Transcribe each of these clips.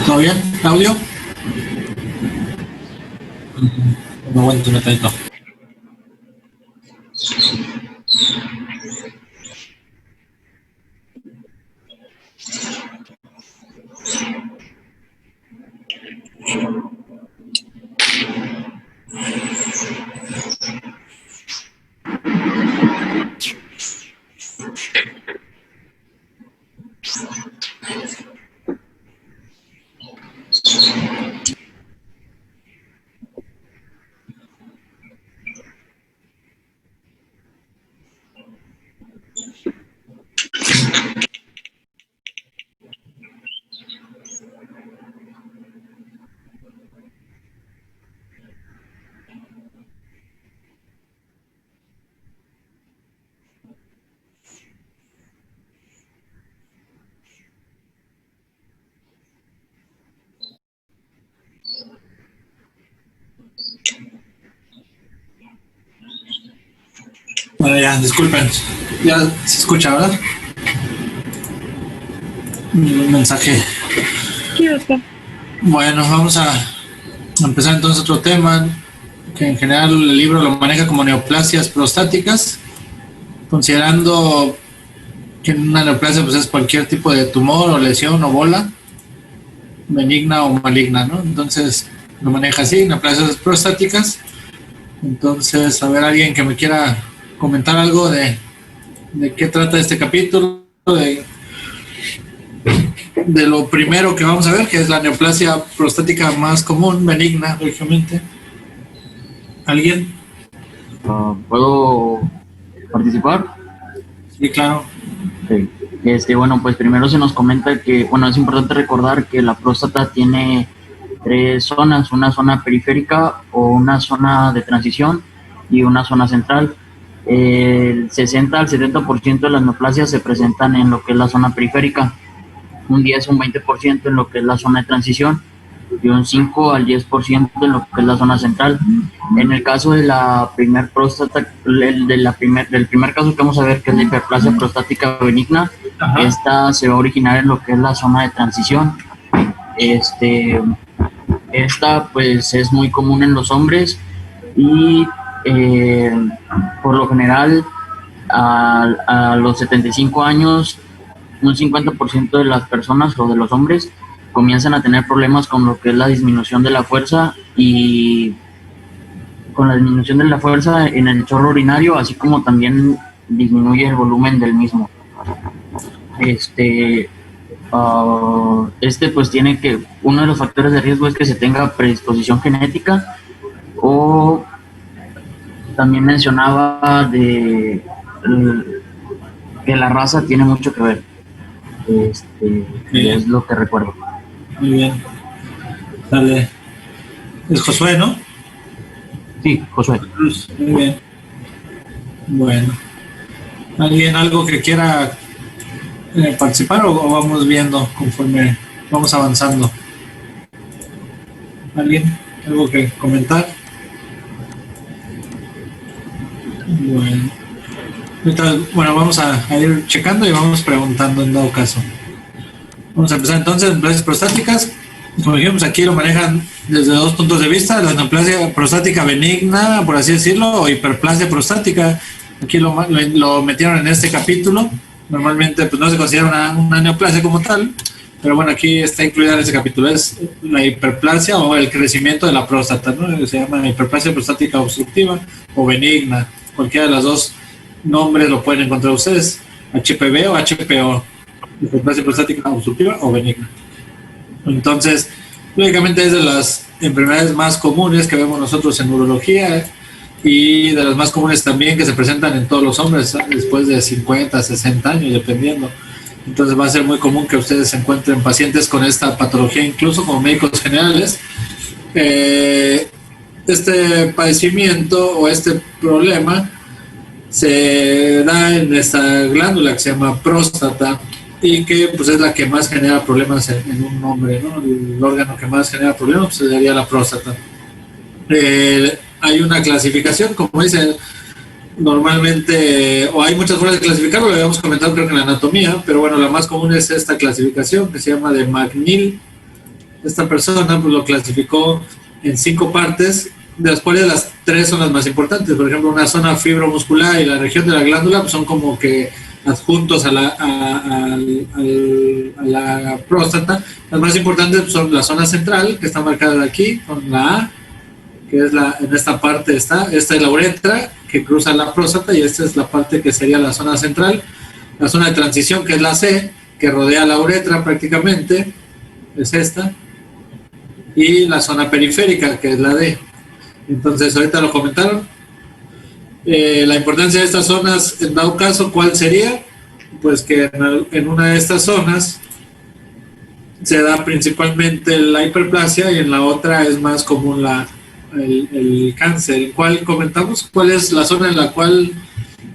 ¿Todo bien? ¿Audio? No aguanto un tanto. Bueno, ya, disculpen. Ya se escucha, ¿verdad? Un mensaje. Sí, doctor. Bueno, vamos a empezar entonces otro tema que en general el libro lo maneja como neoplasias prostáticas, considerando que una neoplasia pues es cualquier tipo de tumor o lesión o bola, benigna o maligna, ¿no? Entonces lo maneja así, neoplasias prostáticas. Entonces, a ver, alguien que me quiera comentar algo de qué trata este capítulo, de lo primero que vamos a ver, que es la neoplasia prostática más común, benigna, lógicamente. ¿Alguien? ¿Puedo participar? Sí, claro. Okay. Bueno, pues primero se nos comenta que, bueno, es importante recordar que la próstata tiene tres zonas, una zona periférica o una zona de transición y una zona central. El 60 al 70% de las neoplasias se presentan en lo que es la zona periférica, un 10 o un 20% en lo que es la zona de transición y un 5 al 10% en lo que es la zona central. En el caso de la primer próstata, del primer caso que vamos a ver, que es la hiperplasia prostática benigna, esta se va a originar en lo que es la zona de transición. Esta pues es muy común en los hombres y por lo general a los 75 años un 50% de las personas o de los hombres comienzan a tener problemas con lo que es la disminución de la fuerza y con la disminución de la fuerza en el chorro urinario, así como también disminuye el volumen del mismo. Pues tiene que, uno de los factores de riesgo es que se tenga predisposición genética, o también mencionaba que la raza tiene mucho que ver. Es lo que recuerdo. Muy bien. Dale. Es Josué, ¿no? Sí, Josué. Muy bien. Bueno. ¿Alguien algo que quiera participar o vamos viendo conforme vamos avanzando? ¿Alguien? ¿Algo que comentar? Bueno, vamos a ir checando y vamos preguntando en dado caso. Vamos a empezar entonces, neoplasias prostáticas. Como dijimos, aquí lo manejan desde dos puntos de vista: la neoplasia prostática benigna, por así decirlo, o hiperplasia prostática. Aquí lo metieron en este capítulo. Normalmente pues no se considera una neoplasia como tal, pero bueno, aquí está incluida en este capítulo. Es la hiperplasia o el crecimiento de la próstata, ¿no? Se llama hiperplasia prostática obstructiva o benigna. Cualquiera de los dos nombres lo pueden encontrar ustedes: HPV o HPO, hiperplasia prostática obstructiva o benigna. Entonces, lógicamente es de las enfermedades más comunes que vemos nosotros en urología y de las más comunes también que se presentan en todos los hombres después de 50, 60 años, dependiendo. Entonces va a ser muy común que ustedes encuentren pacientes con esta patología, incluso como médicos generales. Este padecimiento o este problema se da en esta glándula que se llama próstata y que pues es la que más genera problemas en un hombre, ¿no? El órgano que más genera problemas pues, sería la próstata. Hay una clasificación, como dice, normalmente, o hay muchas formas de clasificarlo, lo habíamos comentado creo que en la anatomía, pero bueno, la más común es esta clasificación que se llama de McNeil. Esta persona pues lo clasificó en 5 partes, de las cuales las 3 son las más importantes. Por ejemplo, una zona fibromuscular y la región de la glándula pues son como que adjuntos a la próstata. Las más importantes son la zona central, que está marcada aquí con la A, que es en esta parte esta es la uretra que cruza la próstata, y esta es la parte que sería la zona central. La zona de transición, que es la C, que rodea la uretra prácticamente, es esta, y la zona periférica, que es la D. Entonces, ahorita lo comentaron. La importancia de estas zonas, en dado caso, ¿cuál sería? Pues que en una de estas zonas se da principalmente la hiperplasia y en la otra es más común el cáncer. ¿En cuál comentamos? ¿Cuál es la zona en la cual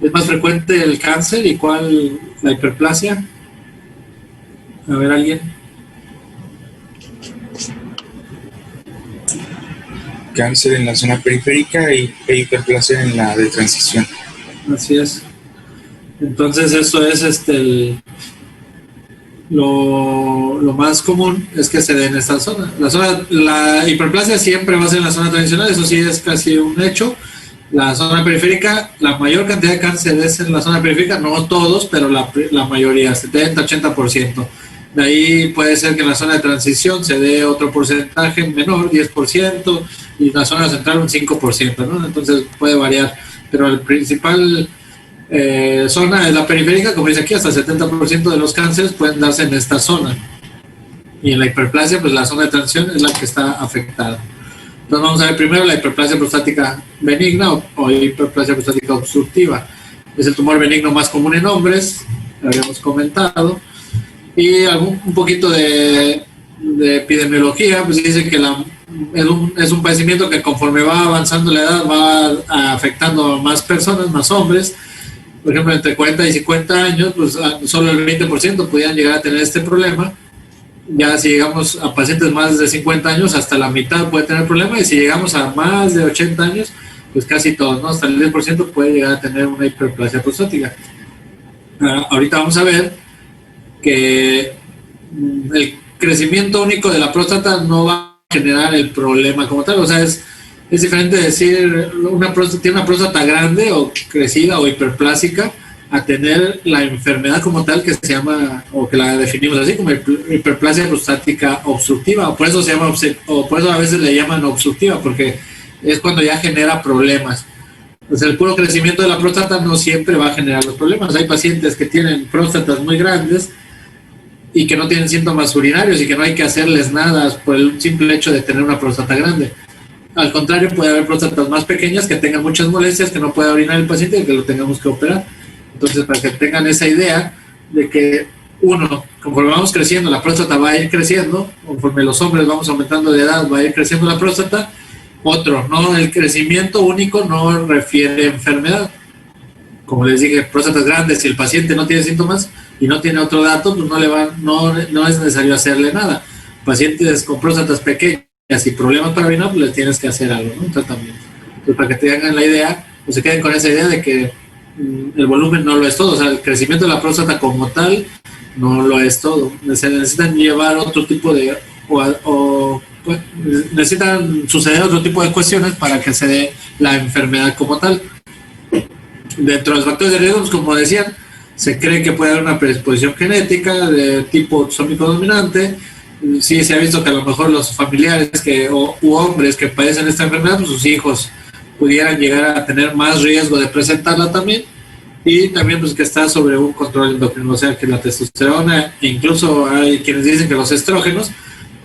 es más frecuente el cáncer y cuál la hiperplasia? A ver, ¿alguien? Cáncer en la zona periférica y hiperplasia en la de transición. Así es. Entonces eso es lo más común es que se dé en esta zona. La hiperplasia siempre va a ser en la zona tradicional, eso sí es casi un hecho. La zona periférica, la mayor cantidad de cáncer es en la zona periférica, no todos, pero la mayoría, 70-80%. De ahí puede ser que en la zona de transición se dé otro porcentaje menor, 10%, y en la zona central un 5%, ¿no? Entonces puede variar, pero el principal zona es la periférica, como dice aquí, hasta el 70% de los cánceres pueden darse en esta zona. Y en la hiperplasia, pues la zona de transición es la que está afectada. Entonces vamos a ver primero la hiperplasia prostática benigna o hiperplasia prostática obstructiva. Es el tumor benigno más común en hombres, lo habíamos comentado. Y un poquito de epidemiología, pues dice que es un padecimiento que conforme va avanzando la edad va afectando a más personas, más hombres. Por ejemplo, entre 40 y 50 años, pues solo el 20% pudieran llegar a tener este problema. Ya si llegamos a pacientes más de 50 años, hasta la mitad puede tener problema, y si llegamos a más de 80 años, pues casi todos, ¿no? Hasta el 10% puede llegar a tener una hiperplasia prostática. Ahorita vamos a ver que el crecimiento único de la próstata no va a generar el problema como tal. O sea, es diferente decir tiene una próstata grande o crecida o hiperplásica a tener la enfermedad como tal, que se llama, o que la definimos así como hiperplasia prostática obstructiva, o por eso se llama, o por eso a veces le llaman obstructiva, porque es cuando ya genera problemas. Pues el puro crecimiento de la próstata no siempre va a generar los problemas. Hay pacientes que tienen próstatas muy grandes y que no tienen síntomas urinarios y que no hay que hacerles nada por el simple hecho de tener una próstata grande. Al contrario, puede haber próstatas más pequeñas que tengan muchas molestias, que no pueda orinar el paciente y que lo tengamos que operar. Entonces, para que tengan esa idea de que, uno, conforme vamos creciendo, la próstata va a ir creciendo, conforme los hombres vamos aumentando de edad, va a ir creciendo la próstata. Otro, no, el crecimiento único no refiere a enfermedad. Como les dije, próstatas grandes, si el paciente no tiene síntomas y no tiene otro dato, pues no es necesario hacerle nada. Pacientes con próstatas pequeñas y problemas para orinar, pues les tienes que hacer algo, ¿no? Un tratamiento. Entonces, para que tengan la idea, pues se queden con esa idea de que el volumen no lo es todo. O sea, el crecimiento de la próstata como tal no lo es todo. Se necesitan llevar otro tipo de pues, necesitan suceder otro tipo de cuestiones para que se dé la enfermedad como tal. Dentro de los factores de riesgo, pues, como decían, se cree que puede haber una predisposición genética de tipo autosómico dominante. Sí, se ha visto que a lo mejor los familiares u hombres que padecen esta enfermedad, pues sus hijos pudieran llegar a tener más riesgo de presentarla también. Y también pues que está sobre un control endocrino, o sea que la testosterona, incluso hay quienes dicen que los estrógenos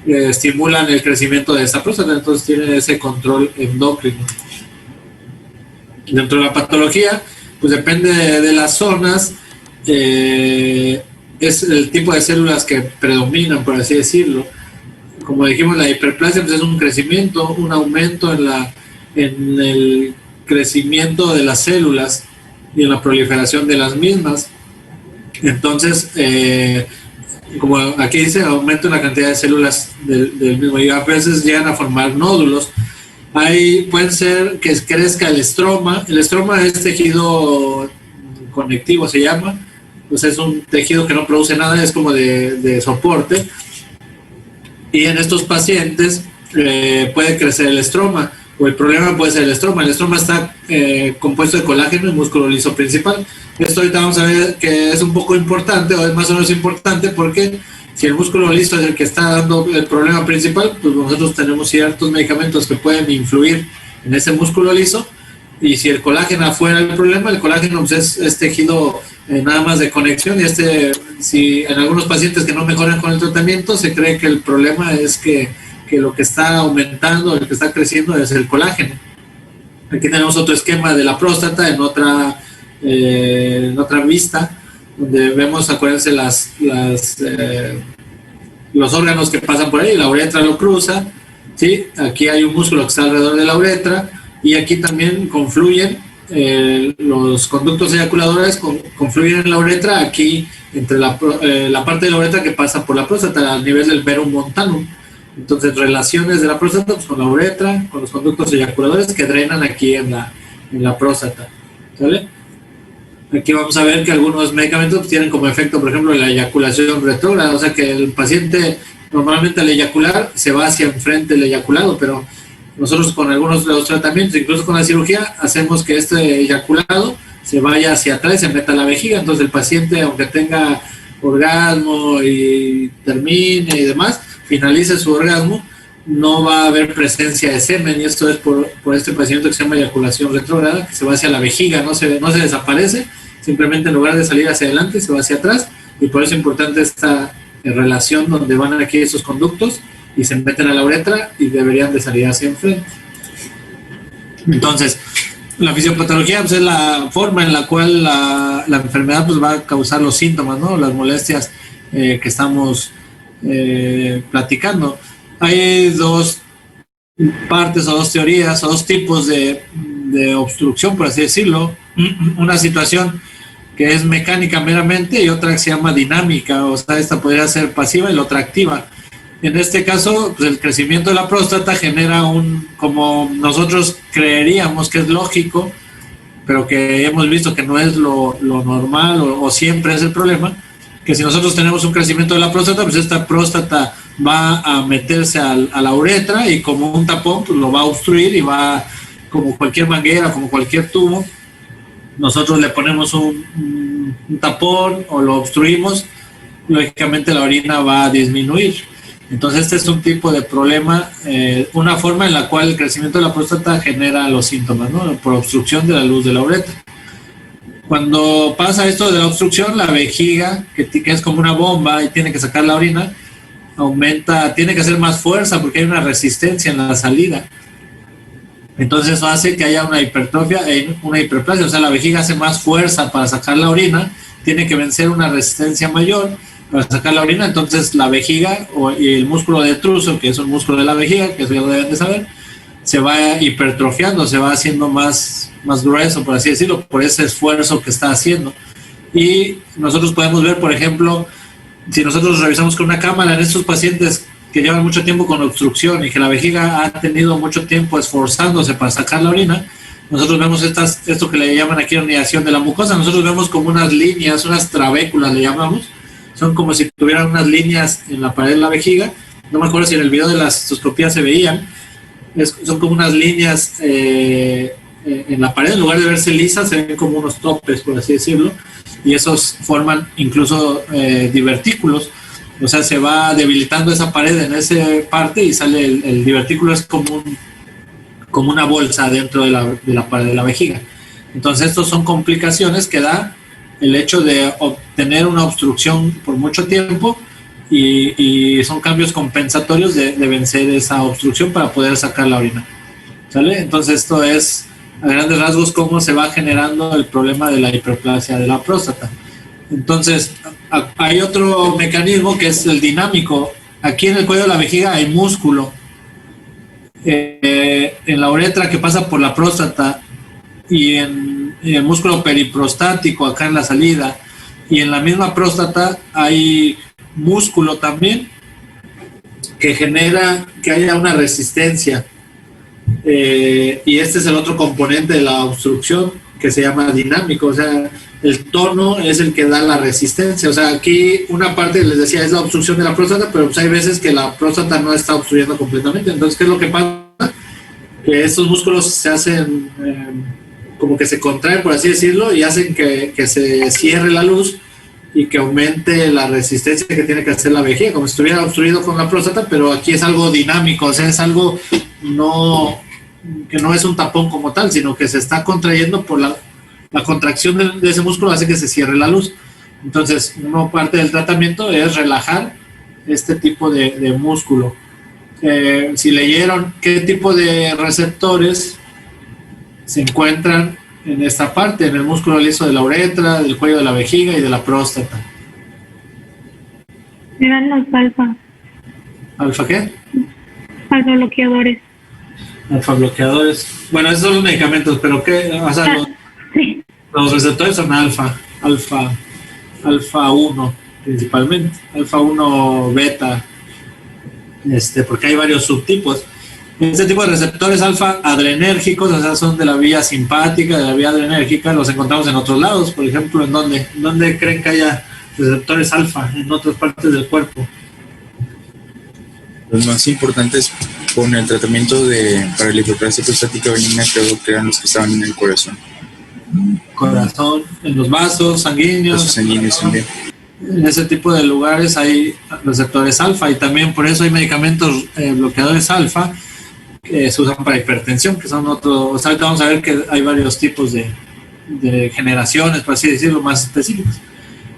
estimulan el crecimiento de esta próstata, entonces tiene ese control endocrino. Dentro de la patología, pues depende de las zonas, es el tipo de células que predominan, por así decirlo. Como dijimos, la hiperplasia pues es un crecimiento, un aumento en el crecimiento de las células y en la proliferación de las mismas. Entonces, como aquí dice, aumento en la cantidad de células del mismo, y a veces llegan a formar nódulos. Pueden ser que crezca el estroma. El estroma es tejido conectivo, se llama. Pues es un tejido que no produce nada, es como de soporte. Y en estos pacientes puede crecer el estroma, o el problema puede ser el estroma. El estroma está compuesto de colágeno y músculo liso principal. Esto ahorita vamos a ver que es un poco importante, o es más o menos importante, porque si el músculo liso es el que está dando el problema principal, pues nosotros tenemos ciertos medicamentos que pueden influir en ese músculo liso. Y si el colágeno fuera el problema, el colágeno pues es tejido nada más de conexión, y si en algunos pacientes que no mejoran con el tratamiento, se cree que el problema es que lo que está aumentando, el que está creciendo es el colágeno. Aquí tenemos otro esquema de la próstata en otra vista, donde vemos, acuérdense, los órganos que pasan por ahí. La uretra lo cruza, ¿sí? Aquí hay un músculo que está alrededor de la uretra, y aquí también confluyen los conductos eyaculadores, confluyen en la uretra, aquí entre la parte de la uretra que pasa por la próstata a nivel del verum montanum. Entonces, relaciones de la próstata pues, con la uretra, con los conductos eyaculadores que drenan aquí en la próstata, ¿sale? Aquí vamos a ver que algunos medicamentos tienen como efecto, por ejemplo, la eyaculación retrógrada, o sea que el paciente normalmente al eyacular se va hacia enfrente el eyaculado, pero nosotros con algunos de los tratamientos, incluso con la cirugía, hacemos que este eyaculado se vaya hacia atrás y se meta a la vejiga. Entonces el paciente, aunque tenga orgasmo y termine y demás, finalice su orgasmo, no va a haber presencia de semen, y esto es por este paciente que se llama eyaculación retrógrada, que se va hacia la vejiga, no se desaparece, simplemente en lugar de salir hacia adelante, se va hacia atrás, y por eso es importante esta relación donde van aquí esos conductos y se meten a la uretra y deberían de salir hacia enfrente. Entonces, la fisiopatología pues, es la forma en la cual la enfermedad pues, va a causar los síntomas, ¿no? Las molestias que estamos platicando. Hay dos partes o dos teorías o dos tipos de obstrucción, por así decirlo. Una situación que es mecánica meramente y otra que se llama dinámica, o sea, esta podría ser pasiva y la otra activa. En este caso, pues el crecimiento de la próstata genera como nosotros creeríamos que es lógico, pero que hemos visto que no es lo normal o siempre es el problema, que si nosotros tenemos un crecimiento de la próstata, pues esta próstata va a meterse a la uretra y como un tapón, pues lo va a obstruir y va, como cualquier manguera, como cualquier tubo, nosotros le ponemos un tapón o lo obstruimos, lógicamente la orina va a disminuir. Entonces este es un tipo de problema, una forma en la cual el crecimiento de la próstata genera los síntomas, ¿no? Por obstrucción de la luz de la uretra. Cuando pasa esto de la obstrucción, la vejiga, que es como una bomba y tiene que sacar la orina, tiene que hacer más fuerza porque hay una resistencia en la salida. Entonces eso hace que haya una hipertrofia, una hiperplasia, o sea, la vejiga hace más fuerza para sacar la orina, tiene que vencer una resistencia mayor para sacar la orina. Entonces la vejiga y el músculo detrusor, que es un músculo de la vejiga, que eso ya lo deben de saber, se va hipertrofiando, se va haciendo más grueso, por así decirlo, por ese esfuerzo que está haciendo. Y nosotros podemos ver, por ejemplo, si nosotros revisamos con una cámara en estos pacientes que llevan mucho tiempo con obstrucción y que la vejiga ha tenido mucho tiempo esforzándose para sacar la orina, nosotros vemos esto que le llaman aquí herniación de la mucosa. Nosotros vemos como unas líneas, unas trabéculas le llamamos, son como si tuvieran unas líneas en la pared de la vejiga. No me acuerdo si en el video de la cistoscopía se veían, son como unas líneas en la pared, en lugar de verse lisas, se ven como unos topes, por así decirlo, y esos forman incluso divertículos. O sea, se va debilitando esa pared en esa parte y sale el divertículo, es como una bolsa dentro de la pared de la vejiga. Entonces, estos son complicaciones que da el hecho de obtener una obstrucción por mucho tiempo y son cambios compensatorios de vencer esa obstrucción para poder sacar la orina. ¿Sale? Entonces, esto es a grandes rasgos cómo se va generando el problema de la hiperplasia de la próstata. Entonces, hay otro mecanismo que es el dinámico. Aquí en el cuello de la vejiga hay músculo. En la uretra que pasa por la próstata y en el músculo periprostático acá en la salida y en la misma próstata hay músculo también que genera que haya una resistencia. Y este es el otro componente de la obstrucción que se llama dinámico, o sea, el tono es el que da la resistencia. O sea, aquí una parte, les decía, es la obstrucción de la próstata, pero pues hay veces que la próstata no está obstruyendo completamente. Entonces, ¿qué es lo que pasa? Que estos músculos se hacen como que se contraen, por así decirlo, y hacen que se cierre la luz y que aumente la resistencia que tiene que hacer la vejiga, como si estuviera obstruido con la próstata, pero aquí es algo dinámico, o sea, es algo que no es un tapón como tal, sino que se está contrayendo por la contracción de ese músculo hace que se cierre la luz. Entonces, una parte del tratamiento es relajar este tipo de músculo. Si leyeron qué tipo de receptores se encuentran en esta parte, en el músculo liso de la uretra, del cuello de la vejiga y de la próstata. Eran los alfa. ¿Alfa qué? Alfa bloqueadores. Alfa bloqueadores. Bueno, esos son los medicamentos, pero ¿qué? O sea, Sí. los receptores son alfa 1 principalmente, alfa 1 beta, porque hay varios subtipos. Este tipo de receptores alfa adrenérgicos, o sea, son de la vía simpática, de la vía adrenérgica, los encontramos en otros lados, por ejemplo, ¿en dónde creen que haya receptores alfa en otras partes del cuerpo? Los más importantes con el tratamiento para la hiperplasia prostática benigna creo que eran los que estaban en el corazón. Corazón, en los vasos sanguíneos. Vasos sanguíneos también. En ese tipo de lugares hay receptores alfa y también por eso hay medicamentos bloqueadores alfa que se usan para hipertensión, que son otros. Ahorita vamos a ver que hay varios tipos de generaciones, por así decirlo, más específicos.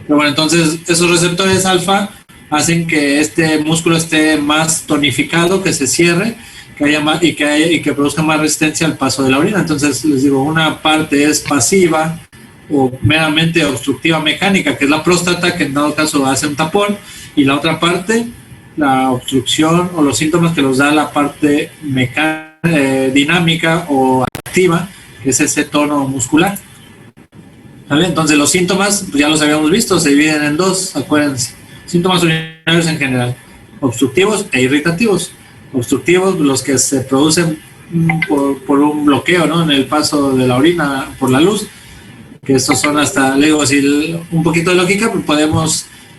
Pero bueno, entonces esos receptores alfa hacen que este músculo esté más tonificado, que se cierre, que haya más, y que produzca más resistencia al paso de la orina. Entonces les digo, una parte es pasiva o meramente obstructiva mecánica, que es la próstata, que en dado caso hace un tapón, y la otra parte, la obstrucción o los síntomas que los da la parte dinámica o activa, que es ese tono muscular. ¿Vale? Entonces los síntomas, pues ya los habíamos visto, se dividen en dos, acuérdense. Síntomas urinarios en general, obstructivos e irritativos. Obstructivos, los que se producen por un bloqueo, ¿no?, en el paso de la orina por la luz, que estos son hasta, le digo, si un poquito de lógica, pues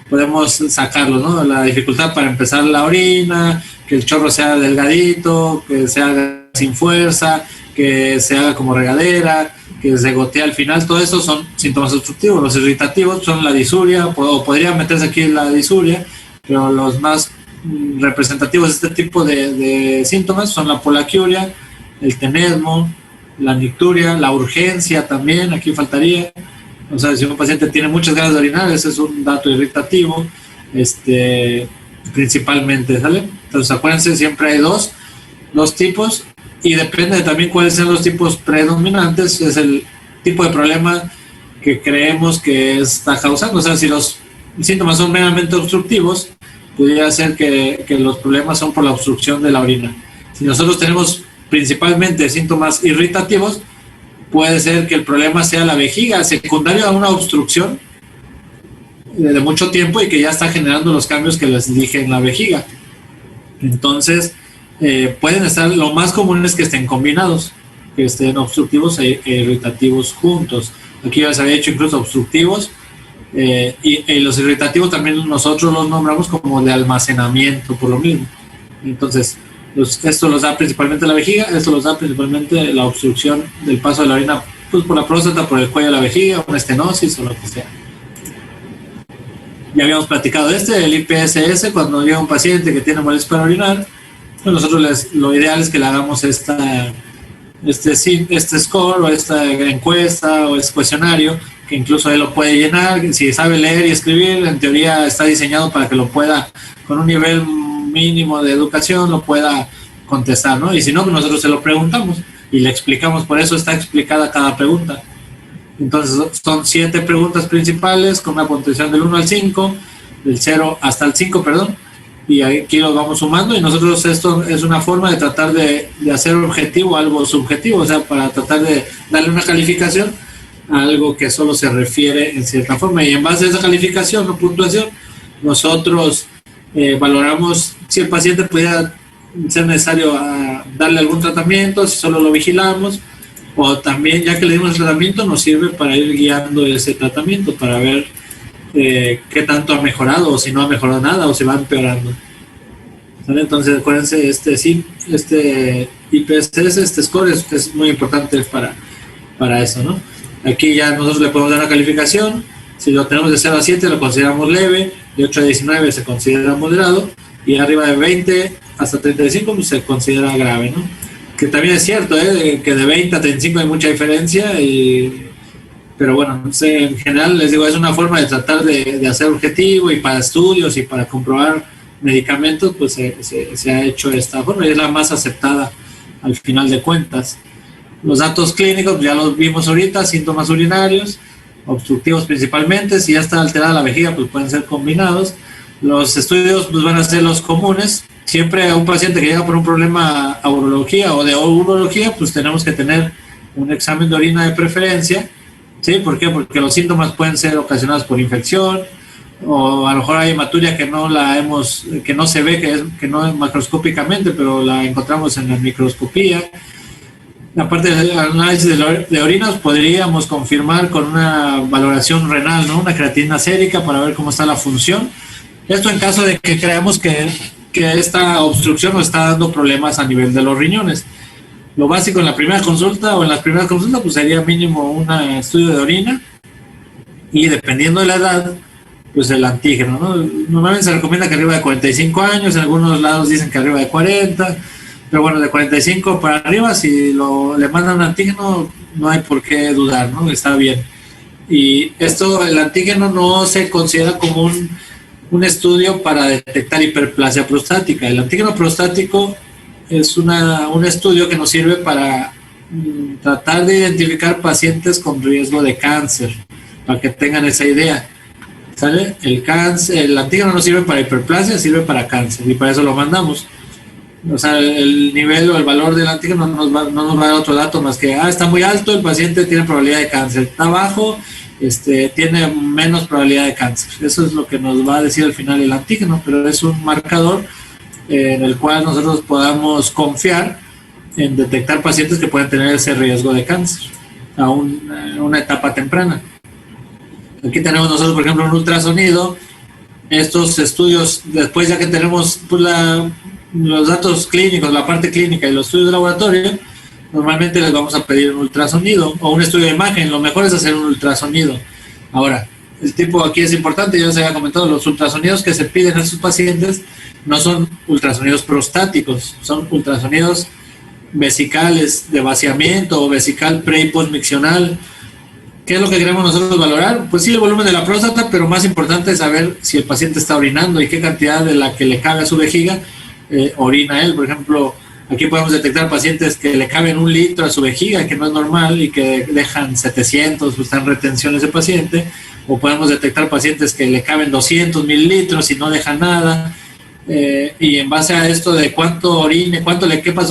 podemos sacarlo, ¿no? La dificultad para empezar la orina, que el chorro sea delgadito, que se haga sin fuerza, que se haga como regadera, que se gotea al final. Todo eso son síntomas obstructivos. Los irritativos son la disuria, o podría meterse aquí la disuria, pero los más representativos de este tipo de síntomas son la polaquiuria, el tenesmo, la nicturia, la urgencia también, aquí faltaría. O sea, si un paciente tiene muchas ganas de orinar, ese es un dato irritativo, principalmente, ¿sale? Entonces acuérdense, siempre hay dos tipos, y depende también cuáles sean los tipos predominantes, es el tipo de problema que creemos que está causando. O sea, si los síntomas son meramente obstructivos, pudiera ser que los problemas son por la obstrucción de la orina. Si nosotros tenemos principalmente síntomas irritativos, puede ser que el problema sea la vejiga, secundario a una obstrucción de mucho tiempo y que ya está generando los cambios que les dije en la vejiga. Entonces, pueden estar, lo más común es que estén combinados, que estén obstructivos e irritativos juntos. Aquí ya se había hecho incluso obstructivos, y los irritativos también nosotros los nombramos como de almacenamiento, por lo mismo. Entonces, esto los da principalmente la vejiga, esto los da principalmente la obstrucción del paso de la orina, pues por la próstata, por el cuello de la vejiga, una estenosis o lo que sea. Ya habíamos platicado el IPSS, cuando llega un paciente que tiene molestias para orinar, pues nosotros lo ideal es que le hagamos este score o esta encuesta o este cuestionario, que incluso él lo puede llenar. Si sabe leer y escribir, en teoría está diseñado para que lo pueda, con un nivel mínimo de educación, lo pueda contestar, ¿no? Y si no, nosotros se lo preguntamos y le explicamos, por eso está explicada cada pregunta. Entonces son 7 preguntas principales con una puntuación del 1 al 5, del 0 hasta el 5, perdón, y aquí los vamos sumando, y nosotros, esto es una forma de tratar de hacer objetivo algo subjetivo, o sea, para tratar de darle una calificación a algo que solo se refiere en cierta forma, y en base a esa calificación o puntuación, nosotros valoramos si el paciente pudiera sea necesario darle algún tratamiento, si solo lo vigilamos, o también ya que le dimos el tratamiento nos sirve para ir guiando ese tratamiento, para ver qué tanto ha mejorado, o si no ha mejorado nada, o si va empeorando. ¿Vale? Entonces acuérdense, este IPSS, este score es muy importante para eso, ¿no? Aquí ya nosotros le podemos dar una calificación. Si lo tenemos de 0 a 7 lo consideramos leve, de 8 a 19 se considera moderado, y arriba de 20 hasta 35 pues se considera grave, ¿no? Que también es cierto, que de 20 a 35 hay mucha diferencia, pero bueno, no sé, en general les digo, es una forma de tratar de hacer objetivo, y para estudios y para comprobar medicamentos, pues se ha hecho esta forma, y es la más aceptada al final de cuentas. Los datos clínicos ya los vimos ahorita, síntomas urinarios, obstructivos principalmente. Si ya está alterada la vejiga, pues pueden ser combinados. Los estudios pues van a ser los comunes. Siempre a un paciente que llega por un problema a urología o de urología, pues tenemos que tener un examen de orina de preferencia. ¿Sí? ¿Por qué? Porque los síntomas pueden ser ocasionados por infección, o a lo mejor hay hematuria que no se ve, que no es macroscópicamente, pero la encontramos en la microscopía. Aparte del análisis de orinas, podríamos confirmar con una valoración renal, ¿no? Una creatinina sérica para ver cómo está la función. Esto en caso de que creamos que esta obstrucción nos está dando problemas a nivel de los riñones. Lo básico en la primera consulta o en las primeras consultas pues sería mínimo un estudio de orina, y dependiendo de la edad, pues el antígeno, ¿no? Normalmente se recomienda que arriba de 45 años, en algunos lados dicen que arriba de 40. Pero bueno, de 45 para arriba, si le mandan un antígeno, no hay por qué dudar, ¿no? Está bien. Y el antígeno no se considera como un estudio para detectar hiperplasia prostática. El antígeno prostático es un estudio que nos sirve para tratar de identificar pacientes con riesgo de cáncer, para que tengan esa idea. ¿Sale? El antígeno no sirve para hiperplasia, sirve para cáncer, y para eso lo mandamos. O sea, el nivel o el valor del antígeno no nos va a dar otro dato más que, está muy alto, el paciente tiene probabilidad de cáncer, está bajo, tiene menos probabilidad de cáncer. Eso es lo que nos va a decir al final el antígeno, pero es un marcador en el cual nosotros podamos confiar en detectar pacientes que pueden tener ese riesgo de cáncer a una etapa temprana. Aquí tenemos nosotros, por ejemplo, un ultrasonido. Estos estudios, después ya que tenemos pues, los datos clínicos, la parte clínica y los estudios de laboratorio, normalmente les vamos a pedir un ultrasonido o un estudio de imagen. Lo mejor es hacer un ultrasonido. Ahora, el tipo aquí es importante, ya se había comentado, los ultrasonidos que se piden a estos pacientes no son ultrasonidos prostáticos, son ultrasonidos vesicales de vaciamiento o vesical pre y postmiccional. ¿Qué es lo que queremos nosotros valorar? Pues sí, el volumen de la próstata, pero más importante es saber si el paciente está orinando y qué cantidad de la que le cabe a su vejiga orina él. Por ejemplo, aquí podemos detectar pacientes que le caben 1 litro a su vejiga, que no es normal, y que dejan 700, pues está en retención ese paciente. O podemos detectar pacientes que le caben 200 mililitros y no dejan nada. Y en base a esto de cuánto orine, cuánto le quepa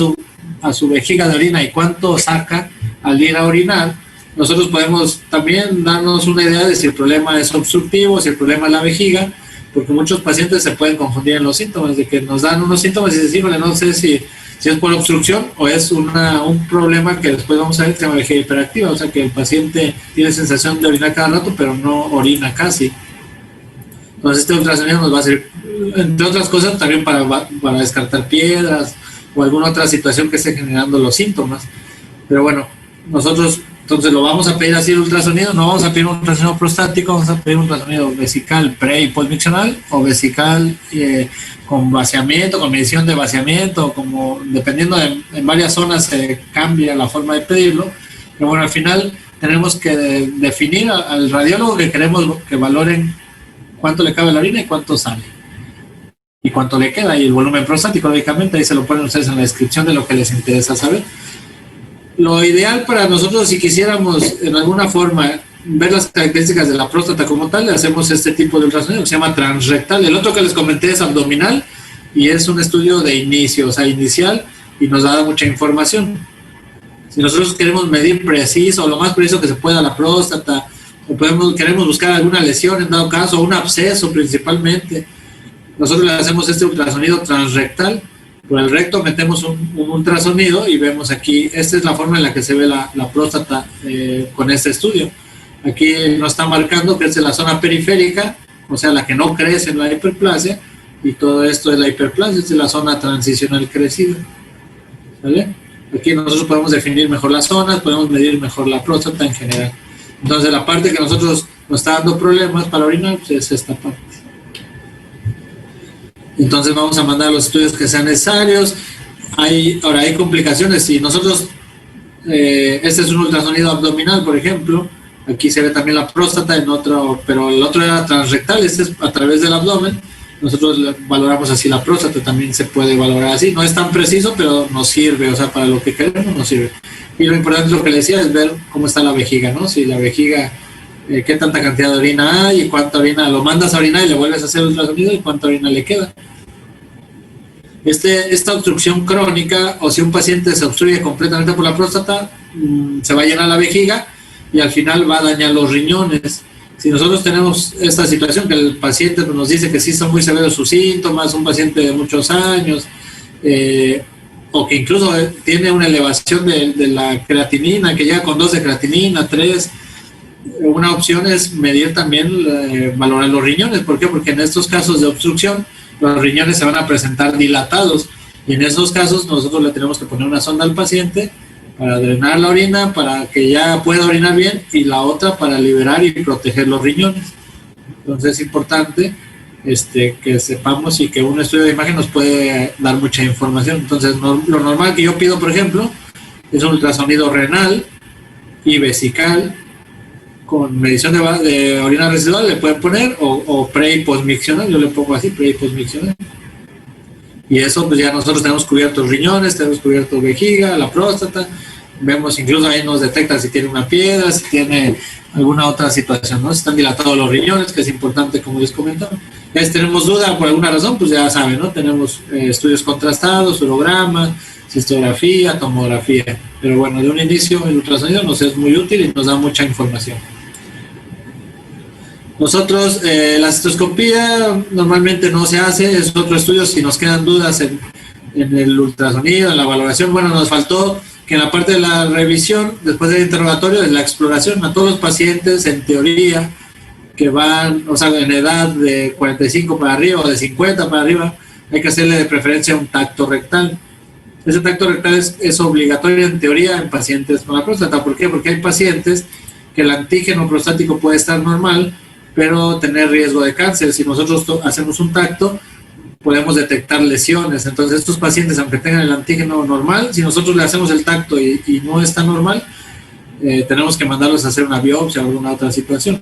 a su vejiga de orina y cuánto saca al ir a orinar, nosotros podemos también darnos una idea de si el problema es obstructivo, si el problema es la vejiga, porque muchos pacientes se pueden confundir en los síntomas, de que nos dan unos síntomas y decimos, no sé si es por obstrucción o es un problema que después vamos a ver que se llama vejiga hiperactiva, o sea que el paciente tiene sensación de orinar cada rato, pero no orina casi. Entonces este ultrasonido nos va a servir, entre otras cosas, también para descartar piedras o alguna otra situación que esté generando los síntomas. Pero bueno, nosotros entonces lo vamos a pedir así el ultrasonido, no vamos a pedir un ultrasonido prostático, vamos a pedir un ultrasonido vesical pre y postmiccional o vesical con vaciamiento, con medición de vaciamiento, como dependiendo en varias zonas se cambia la forma de pedirlo. Pero bueno, al final tenemos que definir al radiólogo que queremos que valoren cuánto le cabe la orina y cuánto sale y cuánto le queda, y el volumen prostático, lógicamente ahí se lo ponen ustedes en la descripción de lo que les interesa saber. Lo ideal para nosotros, si quisiéramos en alguna forma ver las características de la próstata como tal, le hacemos este tipo de ultrasonido que se llama transrectal. El otro que les comenté es abdominal y es un estudio de inicio, o sea, inicial, y nos da mucha información. Si nosotros queremos medir preciso, o lo más preciso que se pueda la próstata, o queremos buscar alguna lesión en dado caso, o un absceso principalmente, nosotros le hacemos este ultrasonido transrectal Por el recto metemos un ultrasonido y vemos aquí, esta es la forma en la que se ve la próstata con este estudio. Aquí nos está marcando que es de la zona periférica, o sea, la que no crece en la hiperplasia, y todo esto es la hiperplasia, es de la zona transicional crecida. ¿Vale? Aquí nosotros podemos definir mejor las zonas, podemos medir mejor la próstata en general. Entonces la parte que nosotros nos está dando problemas para orinar, pues es esta parte. Entonces vamos a mandar los estudios que sean necesarios. Ahora hay complicaciones. Si nosotros, este es un ultrasonido abdominal, por ejemplo, aquí se ve también la próstata en otro, pero el otro era transrectal, este es a través del abdomen. Nosotros valoramos así la próstata, también se puede valorar así. No es tan preciso, pero nos sirve, o sea, para lo que queremos nos sirve. Y lo importante, lo que le decía, es ver cómo está la vejiga, ¿no? Si la vejiga, qué tanta cantidad de orina hay y cuánta orina, lo mandas a orinar y le vuelves a hacer ultrasonido y cuánta orina le queda. Esta obstrucción crónica, o si un paciente se obstruye completamente por la próstata, se va a llenar la vejiga y al final va a dañar los riñones. Si nosotros tenemos esta situación que el paciente nos dice que sí son muy severos sus síntomas, un paciente de muchos años, o que incluso tiene una elevación de la creatinina, que llega con 2 de creatinina, 3, una opción es medir también, valorar los riñones. ¿Por qué? Porque en estos casos de obstrucción, los riñones se van a presentar dilatados, y en esos casos nosotros le tenemos que poner una sonda al paciente para drenar la orina, para que ya pueda orinar bien, y la otra para liberar y proteger los riñones. Entonces es importante que sepamos, y que un estudio de imagen nos puede dar mucha información. Entonces lo normal que yo pido, por ejemplo, es un ultrasonido renal y vesical con medición de orina residual, le pueden poner, o pre y postmiccional, yo le pongo así, pre y postmiccional. Y eso, pues ya nosotros tenemos cubiertos riñones, tenemos cubierto vejiga, la próstata, vemos, incluso ahí nos detecta si tiene una piedra, si tiene alguna otra situación, ¿no? Si están dilatados los riñones, que es importante, como les comentaba. Ya si tenemos duda por alguna razón, pues ya saben, ¿no? Tenemos estudios contrastados, urograma, cistografía, tomografía. Pero bueno, de un inicio el ultrasonido nos es muy útil y nos da mucha información. Nosotros, la cistoscopía normalmente no se hace, es otro estudio si nos quedan dudas en el ultrasonido, en la valoración. Bueno, nos faltó que en la parte de la revisión, después del interrogatorio, en la exploración, a todos los pacientes, en teoría, que van, o sea, en edad de 45 para arriba o de 50 para arriba, hay que hacerle de preferencia un tacto rectal. Ese tacto rectal es obligatorio en teoría en pacientes con la próstata. ¿Por qué? Porque hay pacientes que el antígeno prostático puede estar normal, pero tener riesgo de cáncer. Si nosotros hacemos un tacto, podemos detectar lesiones. Entonces estos pacientes, aunque tengan el antígeno normal, si nosotros le hacemos el tacto y no está normal, tenemos que mandarlos a hacer una biopsia o alguna otra situación.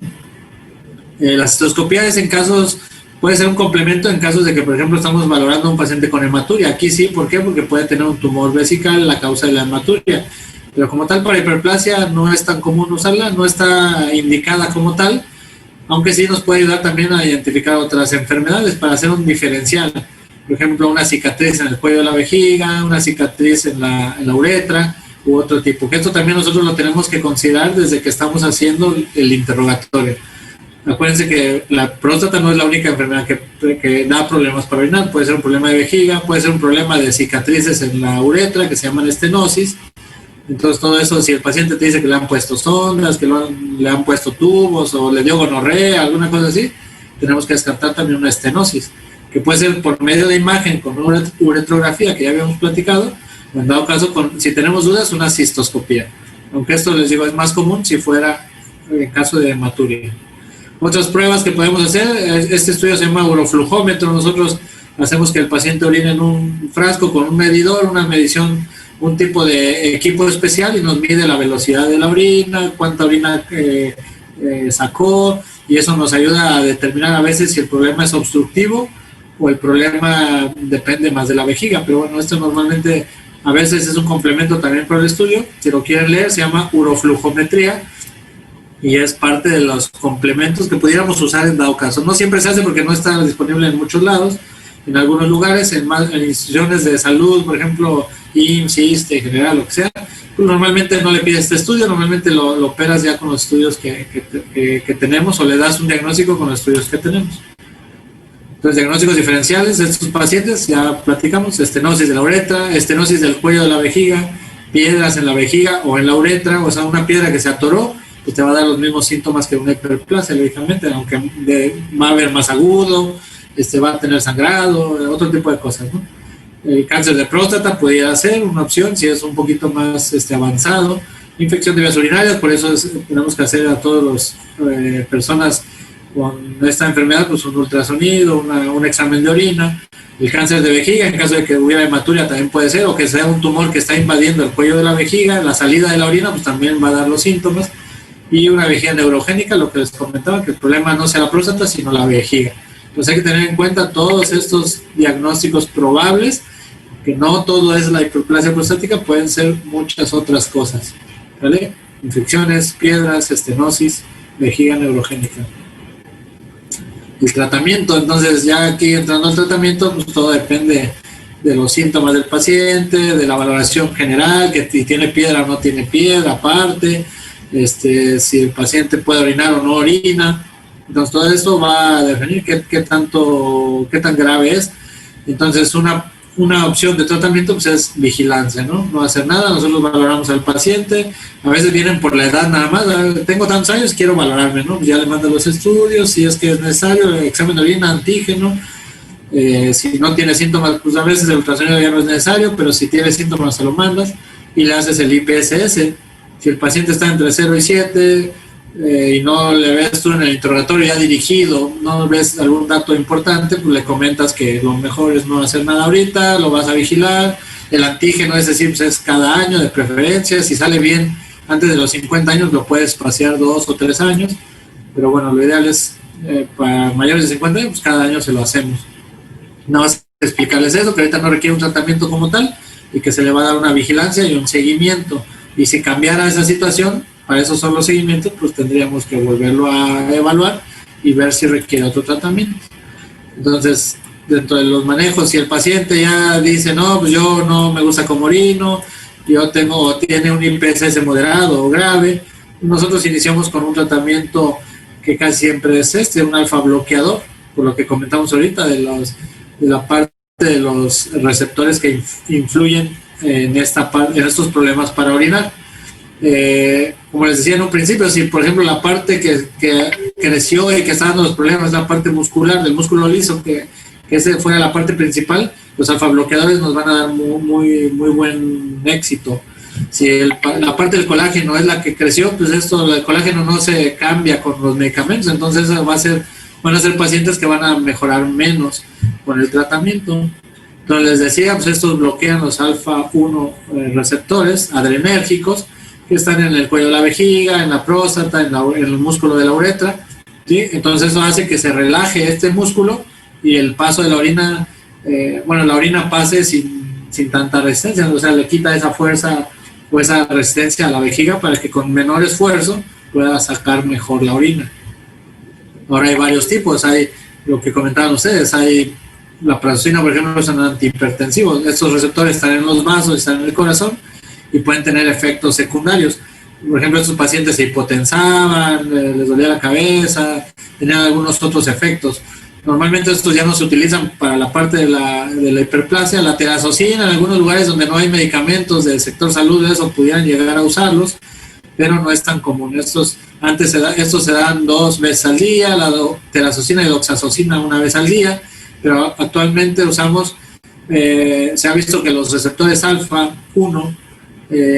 La cistoscopía es en casos, puede ser un complemento en casos de que, por ejemplo, estamos valorando a un paciente con hematuria. Aquí sí, ¿por qué? Porque puede tener un tumor vesical la causa de la hematuria. Pero como tal, para hiperplasia no es tan común usarla, no está indicada como tal, aunque sí nos puede ayudar también a identificar otras enfermedades para hacer un diferencial. Por ejemplo, una cicatriz en el cuello de la vejiga, una cicatriz en la uretra u otro tipo. Que esto también nosotros lo tenemos que considerar desde que estamos haciendo el interrogatorio. Acuérdense que la próstata no es la única enfermedad que da problemas para orinar. Puede ser un problema de vejiga, puede ser un problema de cicatrices en la uretra que se llaman estenosis. Entonces todo eso, si el paciente te dice que le han puesto sondas, que le han puesto tubos o le dio gonorrea, alguna cosa así, tenemos que descartar también una estenosis, que puede ser por medio de imagen con una uretrografía que ya habíamos platicado, o en dado caso, si tenemos dudas, una cistoscopía. Aunque esto, les digo, es más común si fuera en caso de hematuria. Otras pruebas que podemos hacer, este estudio se llama uroflujómetro. Nosotros hacemos que el paciente orine en un frasco con un medidor, una medición, un tipo de equipo especial, y nos mide la velocidad de la orina, cuánta orina sacó, y eso nos ayuda a determinar a veces si el problema es obstructivo o el problema depende más de la vejiga. Pero bueno, esto normalmente a veces es un complemento también para el estudio. Si lo quieren leer, se llama uroflujometría y es parte de los complementos que pudiéramos usar en dado caso. No siempre se hace porque no está disponible en muchos lados. En algunos lugares, en instituciones de salud, por ejemplo, IMSS, ISSSTE, en general, lo que sea, pues normalmente no le pides este estudio, normalmente lo operas ya con los estudios que tenemos, o le das un diagnóstico con los estudios que tenemos. Entonces, diagnósticos diferenciales de estos pacientes, ya platicamos, estenosis de la uretra, estenosis del cuello de la vejiga, piedras en la vejiga o en la uretra, o sea, una piedra que se atoró, pues te va a dar los mismos síntomas que una hiperplasia, lógicamente, aunque va a haber más agudo, va a tener sangrado, otro tipo de cosas, ¿no? El cáncer de próstata podría ser una opción si es un poquito más avanzado. Infección de vías urinarias, por eso tenemos que hacer a todas las personas con esta enfermedad pues un ultrasonido, un examen de orina. El cáncer de vejiga, en caso de que hubiera hematuria, también puede ser, o que sea un tumor que está invadiendo el cuello de la vejiga, la salida de la orina, pues también va a dar los síntomas. Y una vejiga neurogénica, lo que les comentaba, que el problema no sea la próstata, sino la vejiga. Entonces hay que tener en cuenta todos estos diagnósticos probables, que no todo es la hiperplasia prostática, pueden ser muchas otras cosas, ¿vale? Infecciones, piedras, estenosis, vejiga neurogénica. El tratamiento, entonces ya aquí entrando al tratamiento, pues todo depende de los síntomas del paciente, de la valoración general, que si tiene piedra o no tiene piedra, aparte, si el paciente puede orinar o no orina. Entonces todo esto va a definir qué tan grave es. Entonces una opción de tratamiento pues es vigilancia, no hacer nada. Nosotros valoramos al paciente, a veces vienen por la edad nada más, tengo tantos años, quiero valorarme, ¿no? Ya le mando los estudios, si es que es necesario, el examen de orina, antígeno, si no tiene síntomas, pues a veces el ultrasonido ya no es necesario, pero si tiene síntomas se lo mandas y le haces el IPSS. Si el paciente está entre 0 y 7 y no le ves tú en el interrogatorio ya dirigido, no ves algún dato importante, pues le comentas que lo mejor es no hacer nada ahorita, lo vas a vigilar. El antígeno, es decir, pues es cada año de preferencia. Si sale bien antes de los 50 años, lo puedes pasear 2 o 3 años, pero bueno, lo ideal es para mayores de 50 años, pues cada año se lo hacemos. Nada más explicarles eso, que ahorita no requiere un tratamiento como tal y que se le va a dar una vigilancia y un seguimiento. Y si cambiara esa situación, para eso son los seguimientos, pues tendríamos que volverlo a evaluar y ver si requiere otro tratamiento. Entonces, dentro de los manejos, si el paciente ya dice, no, pues yo no me gusta como orino, tiene un IPSS moderado o grave, nosotros iniciamos con un tratamiento que casi siempre es un alfa bloqueador, por lo que comentamos ahorita de la parte de los receptores que influyen en estos problemas para orinar. Como les decía en un principio, si por ejemplo la parte que creció y que está dando los problemas es la parte muscular del músculo liso, que ese fuera la parte principal, los alfa bloqueadores nos van a dar muy buen éxito. Si la parte del colágeno es la que creció, pues el colágeno no se cambia con los medicamentos, entonces van a ser pacientes que van a mejorar menos con el tratamiento. Entonces les decía, pues estos bloquean los alfa 1 receptores adrenérgicos que están en el cuello de la vejiga, en la próstata, en el músculo de la uretra, ¿sí? Entonces eso hace que se relaje este músculo y el paso de la orina, la orina pase sin tanta resistencia, o sea, le quita esa fuerza o esa resistencia a la vejiga para que con menor esfuerzo pueda sacar mejor la orina. Ahora hay varios tipos, hay lo que comentaban ustedes, hay la prazoxina, por ejemplo, son antihipertensivos. Estos receptores están en los vasos, están en el corazón y pueden tener efectos secundarios. Por ejemplo, estos pacientes se hipotensaban, les dolía la cabeza, tenían algunos otros efectos. Normalmente estos ya no se utilizan para la parte de la hiperplasia. La terazocina, en algunos lugares donde no hay medicamentos del sector salud, eso pudieran llegar a usarlos, pero no es tan común. Estos se dan 2 veces al día, la terazocina y doxazocina 1 vez al día, pero actualmente usamos, se ha visto que los receptores alfa 1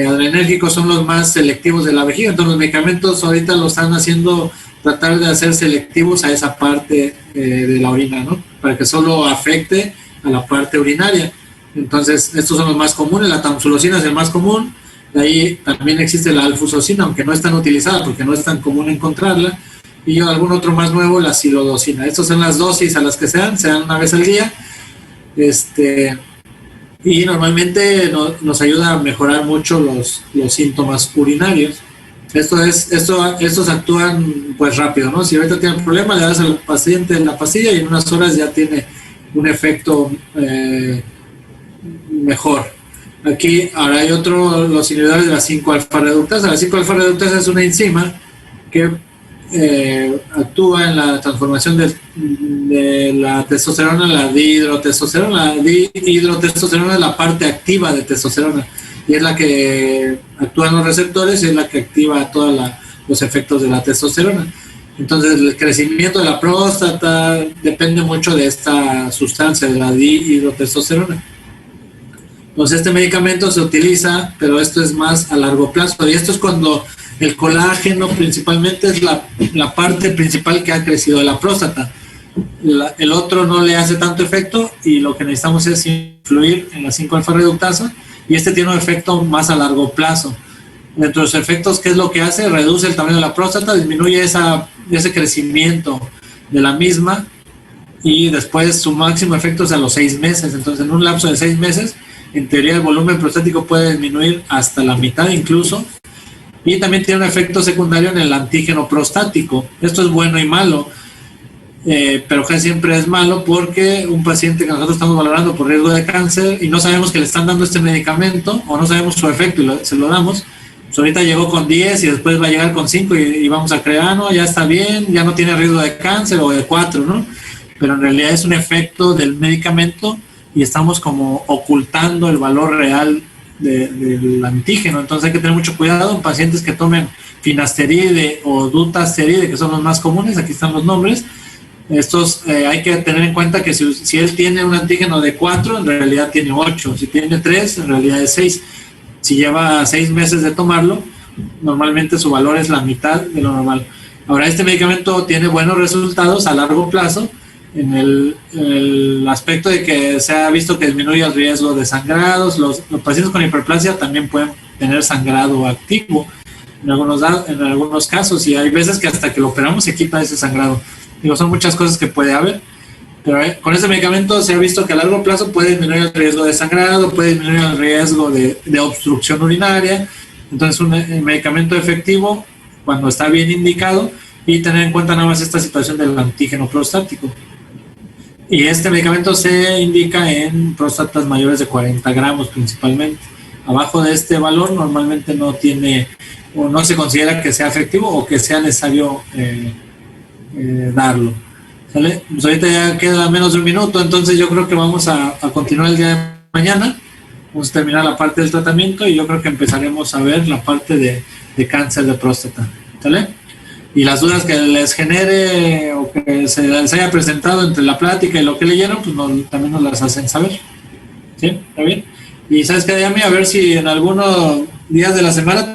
adrenérgicos son los más selectivos de la vejiga, entonces los medicamentos ahorita lo están haciendo, tratar de hacer selectivos a esa parte de la orina, ¿no? Para que solo afecte a la parte urinaria. Entonces estos son los más comunes, la tamsulosina es el más común, de ahí también existe la alfusocina, aunque no es tan utilizada porque no es tan común encontrarla, y algún otro más nuevo, la silodocina. Estas son las dosis a las que se dan 1 vez al día, y normalmente nos ayuda a mejorar mucho los síntomas urinarios. Estos actúan pues rápido, ¿no? Si ahorita tiene un problema, le das al paciente la pastilla y en unas horas ya tiene un efecto mejor. Aquí ahora hay los inhibidores de la 5-alfa reductasa. La 5-alfa reductasa es una enzima que actúa en la transformación de la testosterona en la dihidrotestosterona. La dihidrotestosterona es la parte activa de testosterona y es la que actúa en los receptores y es la que activa todos los efectos de la testosterona. Entonces el crecimiento de la próstata depende mucho de esta sustancia, de la dihidrotestosterona. Entonces este medicamento se utiliza, pero esto es más a largo plazo, y esto es cuando el colágeno principalmente es la parte principal que ha crecido de la próstata. El otro no le hace tanto efecto y lo que necesitamos es influir en la 5-alfa reductasa, y este tiene un efecto más a largo plazo. Dentro de los efectos, ¿qué es lo que hace? Reduce el tamaño de la próstata, disminuye ese crecimiento de la misma, y después su máximo efecto es a los 6 meses. Entonces en un lapso de 6 meses, en teoría el volumen prostático puede disminuir hasta la mitad incluso, y también tiene un efecto secundario en el antígeno prostático. Esto es bueno y malo, pero casi siempre es malo porque un paciente que nosotros estamos valorando por riesgo de cáncer y no sabemos que le están dando este medicamento o no sabemos su efecto y se lo damos, pues ahorita llegó con 10 y después va a llegar con 5 y vamos a creer, no, ya está bien, ya no tiene riesgo de cáncer o de 4, ¿no? Pero en realidad es un efecto del medicamento y estamos como ocultando el valor real del antígeno. Entonces hay que tener mucho cuidado en pacientes que tomen finasteride o dutasteride, que son los más comunes. Aquí están los nombres. Estos hay que tener en cuenta que si él tiene un antígeno de 4, en realidad tiene 8. Si tiene 3, en realidad es 6. Si lleva 6 meses de tomarlo, normalmente su valor es la mitad de lo normal. Ahora, este medicamento tiene buenos resultados a largo plazo en el aspecto de que se ha visto que disminuye el riesgo de sangrados. Los pacientes con hiperplasia también pueden tener sangrado activo en algunos casos, y hay veces que hasta que lo operamos se quita ese sangrado. Digo, son muchas cosas que puede haber, pero con este medicamento se ha visto que a largo plazo puede disminuir el riesgo de sangrado, puede disminuir el riesgo de obstrucción urinaria. Entonces un medicamento efectivo cuando está bien indicado, y tener en cuenta nada más esta situación del antígeno prostático. Y este medicamento se indica en próstatas mayores de 40 gramos principalmente. Abajo de este valor normalmente no tiene o no se considera que sea efectivo o que sea necesario darlo. ¿Sale? Pues ahorita ya queda menos de un minuto, entonces yo creo que vamos a continuar el día de mañana. Vamos a terminar la parte del tratamiento y yo creo que empezaremos a ver la parte de cáncer de próstata. ¿Sale? Y las dudas que les genere o que se les haya presentado entre la plática y lo que leyeron, pues también nos las hacen saber. ¿Sí? ¿Está bien? Y ¿sabes qué, Yami? A ver si en algunos días de la semana